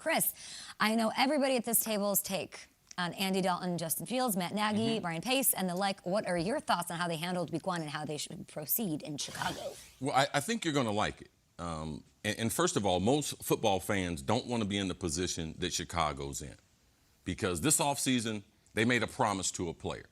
Chris, I know everybody at this table's take on Andy Dalton, Justin Fields, Matt Nagy, Brian Pace, and the like. What are your thoughts on how they handled Week 1 and how they should proceed in Chicago? Well, I think you're going to like it. And first of all, most football fans don't want to be in the position that Chicago's in. Because this offseason, they made a promise to a player.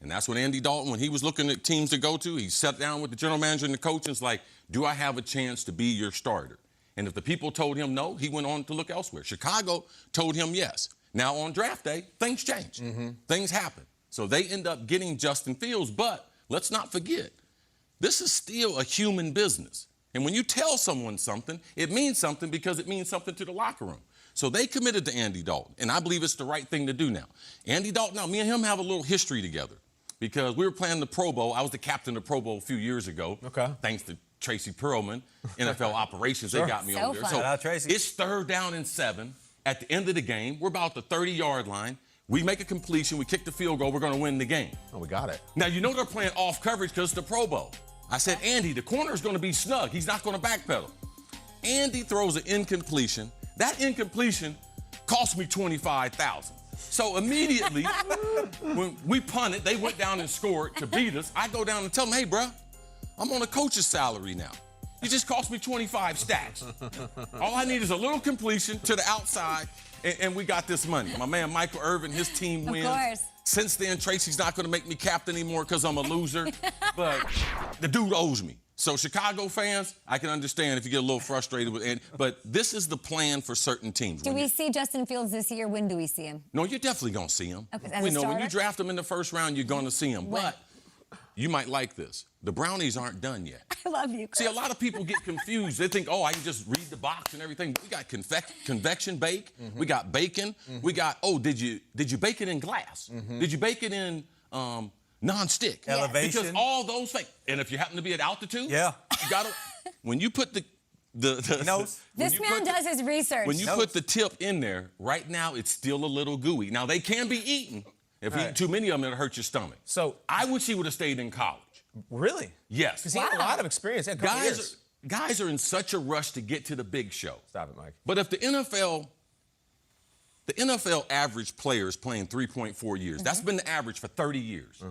And that's what Andy Dalton, when he was looking at teams to go to, he sat down with the general manager and the coach and was like, do I have a chance to be your starter? And if the people told him no, he went on to look elsewhere. Chicago told him yes. Now, on draft day, things change. Things happen. So they end up getting Justin Fields. But let's not forget, this is still a human business. And when you tell someone something, it means something because it means something to the locker room. So they committed to Andy Dalton, and I believe it's the right thing to do now. Andy Dalton, now, me and him have a little history together because we were playing the Pro Bowl. I was the captain of the Pro Bowl a few years ago. Okay. Thanks to Tracy Perlman, NFL Operations. They got me over there. Shout out, Tracy. It's 3rd down and 7. At the end of the game, we're about the 30-yard line. We make a completion. We kick the field goal. We're going to win the game. Oh, we got it. Now, you know they're playing off coverage because it's the Pro Bowl. I said, Andy, the corner's going to be snug. He's not going to backpedal. Andy throws an incompletion. That incompletion cost me $25,000. So immediately, when we punted, they went down and scored to beat us. I go down and tell them, hey, bro, I'm on a coach's salary now. You just cost me 25 stacks. All I need is a little completion to the outside, and we got this money. My man Michael Irvin, his team wins. Of course. Since then, Tracy's not going to make me captain anymore because I'm a loser. But the dude owes me. So Chicago fans, I can understand if you get a little frustrated with it. But this is the plan for certain teams. Do we see Justin Fields this year? When do we see him? No, you're definitely going to see him. Okay, We know when you draft him in the first round, you're going to see him. When? But you might like this. The Brownies aren't done yet. I love you, Chris. See, a lot of people get confused. They think, oh, I can just read the box and everything. We got convection bake. We got bacon. We got, oh, did you bake it in glass? Did you bake it in non-stick? Elevation. Because all those things. And if you happen to be at altitude, Yeah. you got to, when you put the knows. This man does his research. when you put the tip in there, right now it's still a little gooey. Now, they can be eaten. If you eat too many of them, it'll hurt your stomach. So I wish he would have stayed in college. really? Yes. Because he had a lot of experience. He had a couple years. Guys are in such a rush to get to the big show. Stop it, Mike. But if the NFL average player is playing 3.4 years, that's been the average for 30 years.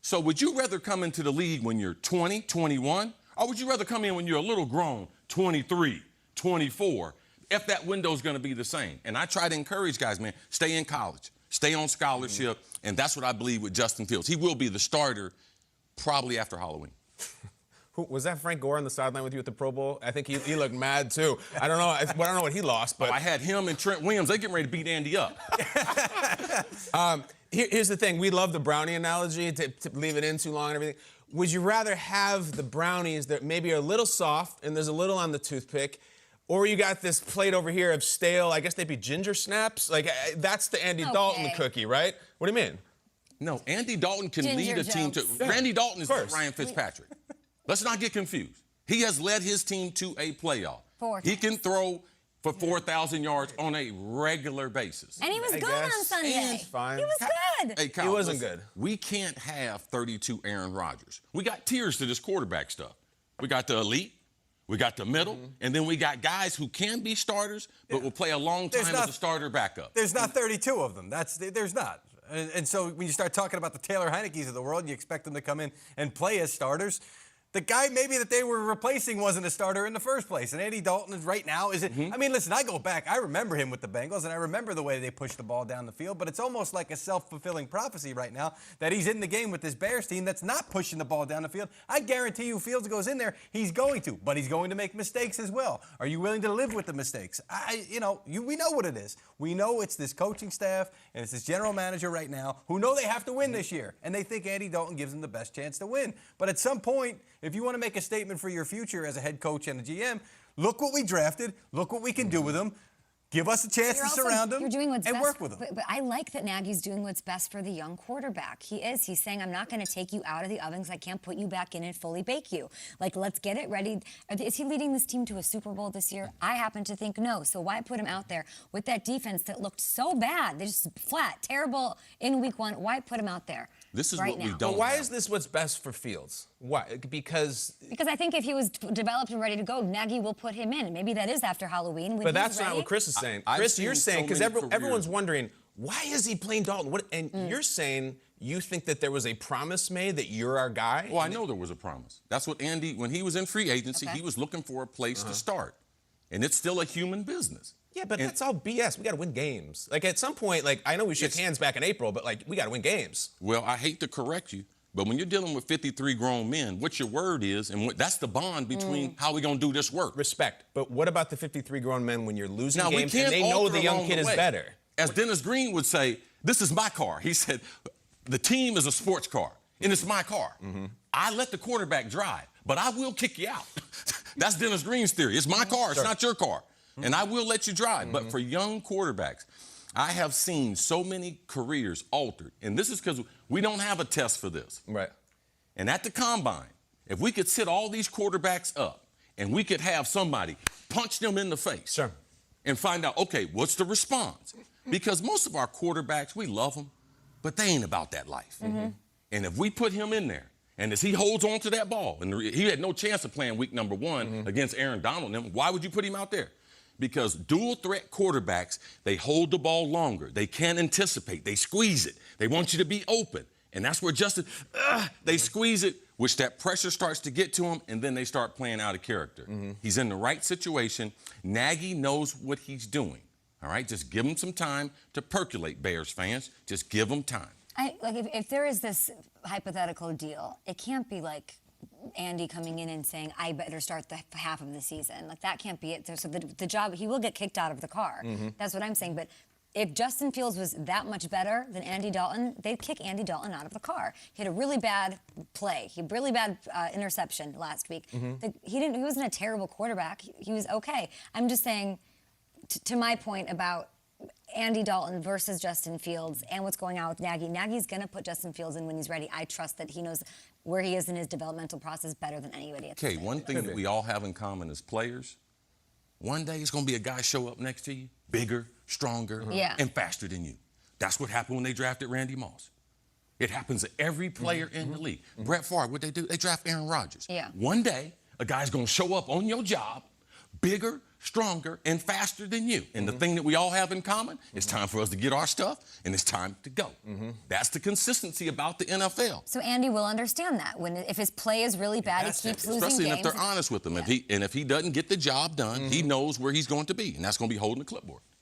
So would you rather come into the league when you're 20, 21, or would you rather come in when you're a little grown, 23, 24, if that window's going to be the same? And I try to encourage guys, man, stay in college, stay on scholarship, and that's what I believe with Justin Fields. He will be the starter probably after Halloween. Was that Frank Gore on the sideline with you at the Pro Bowl? I think he looked mad, too. I don't know what he lost, but... I had him and Trent Williams. They getting ready to beat Andy up. Here's the thing. We love the brownie analogy, to leave it in too long and everything. Would you rather have the brownies that maybe are a little soft and there's a little on the toothpick, or you got this plate over here of stale, I guess they'd be ginger snaps? Like, that's the Andy Dalton cookie, right? What do you mean? No, Andy Dalton can lead a team to... Randy Dalton is not Ryan Fitzpatrick. Let's not get confused. He has led his team to a playoff. He can throw for 4,000 yards on a regular basis. And he was good on Sunday. He's fine. He was good. Hey, Kyle, he wasn't good. We can't have 32 Aaron Rodgers. We got tiers to this quarterback stuff. We got the elite, we got the middle, and then we got guys who can be starters, but will play a long time as a starter backup. There's not 32 of them. There's not. And so when you start talking about the Taylor Heineke's of the world, you expect them to come in and play as starters. The guy maybe that they were replacing wasn't a starter in the first place. And Andy Dalton is right now, I mean, listen, I go back. I remember him with the Bengals, and I remember the way they pushed the ball down the field. But it's almost like a self-fulfilling prophecy right now that he's in the game with this Bears team that's not pushing the ball down the field. I guarantee you Fields goes in there, he's going to. But he's going to make mistakes as well. Are you willing to live with the mistakes? We know what it is. We know it's this coaching staff and it's this general manager right now who know they have to win this year. And they think Andy Dalton gives them the best chance to win. But at some point, if you want to make a statement for your future as a head coach and a GM, look what we drafted, look what we can do with them, give us a chance to surround them and work with them. But I like that Nagy's doing what's best for the young quarterback. He is. He's saying, I'm not going to take you out of the oven because I can't put you back in and fully bake you. Like, let's get it ready. Is he leading this team to a Super Bowl this year? I happen to think no. So why put him out there with that defense that looked so bad? They're just flat, terrible in Week 1. Why put him out there? This is right what now. we don't Why have. is this what's best for Fields? Why? Because I think if he was developed and ready to go, Nagy will put him in. Maybe that is after Halloween. When But he's that's not ready. what Chris is saying. I've Chris, seen you're so saying, because many everyone's careers. wondering, why is he playing Dalton? You're saying you think that there was a promise made that you're our guy? Well, I know there was a promise. That's what Andy, when he was in free agency, Okay. he was looking for a place to start. And it's still a human business. Yeah, but And- that's all BS. We got to win games. Like, at some point, like, I know we shook hands back in April, but, like, we got to win games. Well, I hate to correct you, but when you're dealing with 53 grown men, what your word is, and that's the bond between how we going to do this work. Respect. But what about the 53 grown men when you're losing Now, we games can't and they know alter the young along kid the is way. better? As Dennis Green would say, this is my car. He said, the team is a sports car, and it's my car. I let the quarterback drive, but I will kick you out. That's Dennis Green's theory. It's my car. It's not your car. And I will let you drive. But for young quarterbacks, I have seen so many careers altered. And this is because we don't have a test for this. Right. And at the combine, if we could sit all these quarterbacks up and we could have somebody punch them in the face Sure. and find out, okay, what's the response? Because most of our quarterbacks, we love them, but they ain't about that life. And if we put him in there, and as he holds on to that ball, and he had no chance of playing week number 1 against Aaron Donald, and them, why would you put him out there? Because dual threat quarterbacks, they hold the ball longer. They can't anticipate. They squeeze it. They want you to be open. And that's where Justin, they squeeze it, which that pressure starts to get to him, and then they start playing out of character. He's in the right situation. Nagy knows what he's doing. All right, just give him some time to percolate, Bears fans. Just give him time. If there is this hypothetical deal, it can't be like Andy coming in and saying, I better start the half of the season. Like, that can't be it. So the job, he will get kicked out of the car. That's what I'm saying. But if Justin Fields was that much better than Andy Dalton, they'd kick Andy Dalton out of the car. He had a really bad play. He had a really bad interception last week. He wasn't a terrible quarterback. He was okay. I'm just saying, to my point about Andy Dalton versus Justin Fields and what's going on with Nagy. Nagy's going to put Justin Fields in when he's ready. I trust that he knows where he is in his developmental process better than anybody. Okay, one thing that we all have in common as players, one day it's going to be a guy show up next to you, bigger, stronger, and faster than you. That's what happened when they drafted Randy Moss. It happens to every player in the league. Brett Favre, what they do? They draft Aaron Rodgers. Yeah. One day, a guy's going to show up on your job, bigger, stronger, and faster than you. And the thing that we all have in common, it's time for us to get our stuff, and it's time to go. That's the consistency about the NFL. So Andy will understand that if his play is really bad, he keeps losing Especially games. if they're honest with him. If he doesn't get the job done, he knows where he's going to be, and that's going to be holding the clipboard.